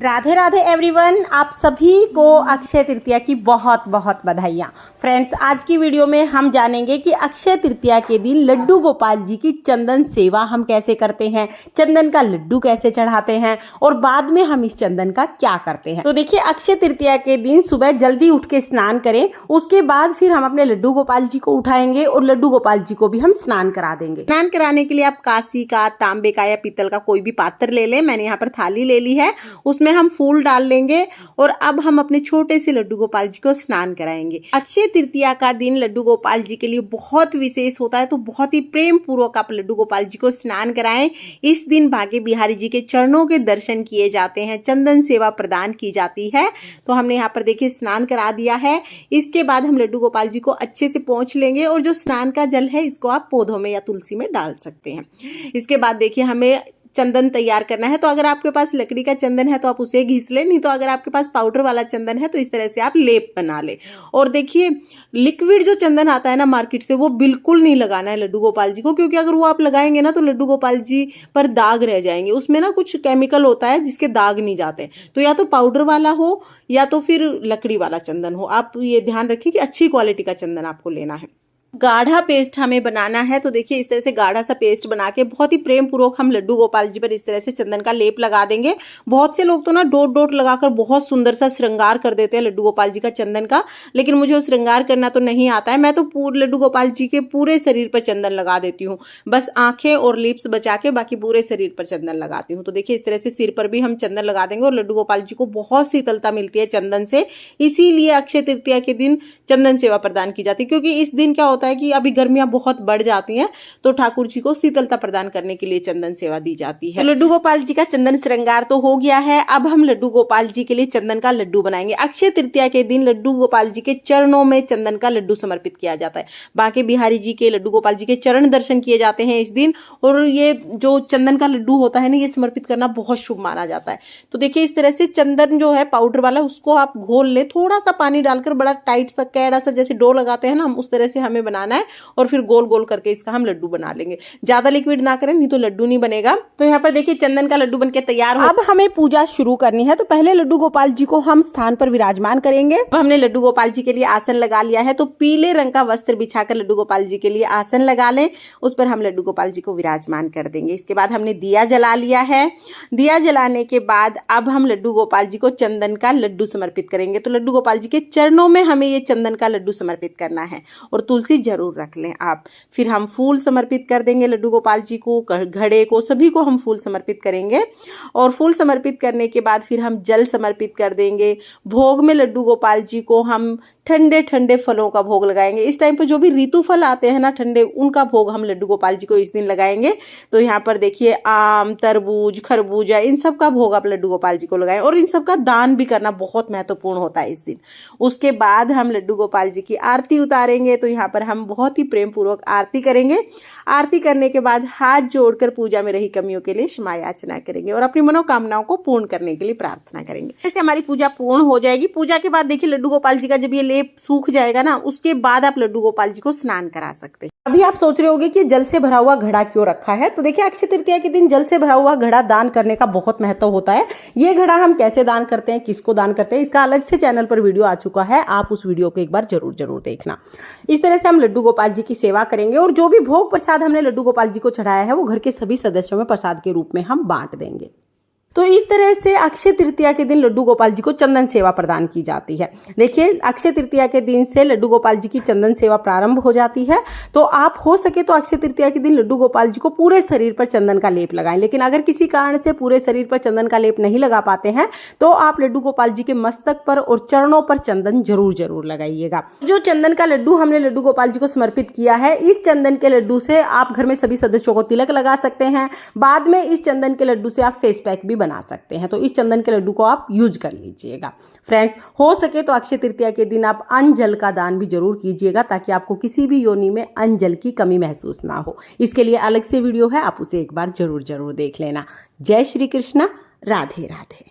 Radhe Radhe everyone, आप सभी को अक्षय तृतीया की बहुत बहुत बधाइयाँ। फ्रेंड्स, आज की वीडियो में हम जानेंगे कि अक्षय तृतीया के दिन लड्डू गोपाल जी की चंदन सेवा हम कैसे करते हैं, चंदन का लड्डू कैसे चढ़ाते हैं और बाद में हम इस चंदन का क्या करते हैं। तो देखिए, अक्षय तृतीया के दिन सुबह जल्दी उठ के स्नान करें, उसके बाद फिर हम अपने लड्डू गोपाल जी को उठाएंगे और लड्डू गोपाल जी को भी हम स्नान करा देंगे। स्नान कराने के लिए आप कांसी का, तांबे का या पीतल का कोई भी पात्र ले लें। मैंने यहाँ पर थाली ले ली है, उसमें हम फूल डाल लेंगे और अब हम अपने छोटे से लड्डू गोपाल जी को स्नान कराएंगे। अक्षय तृतीया का दिन लड्डू गोपाल जी के लिए बहुत विशेष होता है, तो बहुत ही प्रेम पूर्वक आप लड्डू गोपाल जी को स्नान कराएं। इस दिन भाग्य बिहारी जी के चरणों के दर्शन किए जाते हैं, चंदन सेवा प्रदान की जाती है। तो हमने यहाँ पर देखिए स्नान करा दिया है। इसके बाद हम लड्डू गोपाल जी को अच्छे से पोंछ लेंगे और जो स्नान का जल है इसको आप पौधों में या तुलसी में डाल सकते हैं। इसके बाद देखिए हमें चंदन तैयार करना है, तो अगर आपके पास लकड़ी का चंदन है तो आप उसे घिस लें, नहीं तो अगर आपके पास पाउडर वाला चंदन है तो इस तरह से आप लेप बना लें। और देखिए, लिक्विड जो चंदन आता है ना मार्केट से, वो बिल्कुल नहीं लगाना है लड्डू गोपाल जी को, क्योंकि अगर वो आप लगाएंगे ना तो लड्डू गोपाल जी पर दाग रह जाएंगे। उसमें ना कुछ केमिकल होता है जिसके दाग नहीं जाते। तो या तो पाउडर वाला हो या तो फिर लकड़ी वाला चंदन हो। आप ये ध्यान रखिए कि अच्छी क्वालिटी का चंदन आपको लेना है। गाढ़ा पेस्ट हमें बनाना है, तो देखिए इस तरह से गाढ़ा सा पेस्ट बना के बहुत ही प्रेम पूर्वक हम लड्डू गोपाल जी पर इस तरह से चंदन का लेप लगा देंगे। बहुत से लोग तो ना डॉट डॉट लगाकर बहुत सुंदर सा श्रृंगार कर देते हैं लड्डू गोपाल जी का चंदन का, लेकिन मुझे वो श्रृंगार करना तो नहीं आता है। मैं तो पूरे लड्डू गोपाल जी के पूरे शरीर पर चंदन लगा देती हूँ, बस आंखें और लिप्स बचा के बाकी पूरे शरीर पर चंदन लगाती हूँ। तो देखिए इस तरह से सिर पर भी हम चंदन लगा देंगे और लड्डू गोपाल जी को बहुत शीतलता मिलती है चंदन से। इसीलिए अक्षय तृतीया के दिन चंदन सेवा प्रदान की जाती है, क्योंकि इस दिन क्या होता है कि अभी गर्मियां बहुत बढ़ जाती हैं, तो ठाकुर जी को शीतलता प्रदान करने के लिए चंदन सेवा दी जाती है। तो लड्डू गोपाल जी का चंदन श्रृंगार तो हो गया है। अब हम लड्डू गोपाल जी के लिए चंदन का लड्डू बनाएंगे। अक्षय तृतीया के दिन लड्डू गोपाल जी के चरणों में चंदन का लड्डू समर्पित किया जाता है। बांके बिहारी जी के, लड्डू गोपाल जी के चरण दर्शन किए जाते हैं इस दिन। और ये जो चंदन का लड्डू होता है ना, ये समर्पित करना बहुत शुभ माना जाता है। तो देखिए इस तरह से चंदन जो है पाउडर वाला, उसको आप घोल ले, थोड़ा सा पानी डालकर, बड़ा टाइट सा कैड़ा सा जैसे डो लगाते हैं ना, हम उस तरह से हमें बनाना है और फिर गोल गोल करके इसका हम लड्डू बना लेंगे। ज्यादा लिक्विड ना करें, नहीं तो लड्डू नहीं बनेगा। तो यहाँ पर देखिए चंदन का लड्डू बनके तैयार हो। अब हमें पूजा शुरू करनी है, तो पहले लड्डू गोपाल जी को हम स्थान पर विराजमान करेंगे। अब हमने लड्डू गोपाल जी के लिए आसन लगा लिया है, तो पीले रंग का वस्त्र बिछाकर लड्डू गोपाल जी के लिए आसन लगा लें, उस पर हम लड्डू गोपाल जी को विराजमान कर देंगे। इसके बाद हमने दिया जला लिया है। दिया जलाने के बाद अब हम लड्डू गोपाल जी को चंदन का लड्डू समर्पित करेंगे। तो लड्डू गोपाल जी के चरणों में हमें ये चंदन का लड्डू समर्पित करना है और तुलसी जरूर रख लें आप। फिर हम फूल समर्पित कर देंगे लड्डू गोपाल जी को, घड़े को, सभी को हम फूल समर्पित करेंगे। और फूल समर्पित करने के बाद फिर हम जल समर्पित कर देंगे। भोग में लड्डू गोपाल जी को हम ठंडे ठंडे फलों का भोग लगाएंगे। इस टाइम पर जो भी ऋतु फल आते हैं ना ठंडे, उनका भोग हम लड्डू गोपाल जी को इस दिन लगाएंगे। तो यहाँ पर देखिए आम, तरबूज, खरबूजा, इन सब का भोग आप लड्डू गोपाल जी को लगाएं और इन सब का दान भी करना बहुत महत्वपूर्ण होता है इस दिन। उसके बाद हम लड्डू गोपाल जी की आरती उतारेंगे। तो यहाँ पर हम बहुत ही प्रेम पूर्वक आरती करेंगे। आरती करने के बाद हाथ जोड़कर पूजा में रही कमियों के लिए क्षमा याचना करेंगे और अपनी मनोकामनाओं को पूर्ण करने के लिए प्रार्थना करेंगे। ऐसे हमारी पूजा पूर्ण हो जाएगी। पूजा के बाद देखिए लड्डू गोपाल जी का जब ये लेप सूख जाएगा ना, उसके बाद आप लड्डू गोपाल जी को स्नान करा सकते हैं। अभी आप सोच रहे होंगे कि जल से भरा हुआ घड़ा क्यों रखा है, तो देखिए अक्षय तृतीया के दिन जल से भरा हुआ घड़ा दान करने का बहुत महत्व होता है। ये घड़ा हम कैसे दान करते हैं, किसको दान करते हैं, इसका अलग से चैनल पर वीडियो आ चुका है, आप उस वीडियो को एक बार जरूर देखना। इस तरह से हम लड्डू गोपाल जी की सेवा करेंगे और जो भी भोग प्रसाद हमने लड्डू गोपाल जी को चढ़ाया है वो घर के सभी सदस्यों में प्रसाद के रूप में हम बांट देंगे। तो इस तरह से अक्षय तृतीया के दिन लड्डू गोपाल जी को चंदन सेवा प्रदान की जाती है। देखिए अक्षय तृतीया के दिन से लड्डू गोपाल जी की चंदन सेवा प्रारंभ हो जाती है। तो आप हो सके तो अक्षय तृतीया के दिन लड्डू गोपाल जी को पूरे शरीर पर चंदन का लेप लगाएं, लेकिन अगर किसी कारण से पूरे शरीर पर चंदन का लेप नहीं लगा पाते हैं तो आप लड्डू गोपाल जी के मस्तक पर और चरणों पर चंदन जरूर लगाइएगा। जो चंदन का लड्डू हमने लड्डू गोपाल जी को समर्पित किया है, इस चंदन के लड्डू से आप घर में सभी सदस्यों को तिलक लगा सकते हैं। बाद में इस चंदन के लड्डू से आप फेस पैक भी बना सकते हैं। तो इस चंदन के लड्डू को आप यूज कर लीजिएगा। फ्रेंड्स, हो सके तो अक्षय तृतीया के दिन आप अन्न जल का दान भी जरूर कीजिएगा, ताकि आपको किसी भी योनि में अन्न जल की कमी महसूस ना हो। इसके लिए अलग से वीडियो है, आप उसे एक बार जरूर देख लेना। जय श्री कृष्णा, राधे राधे।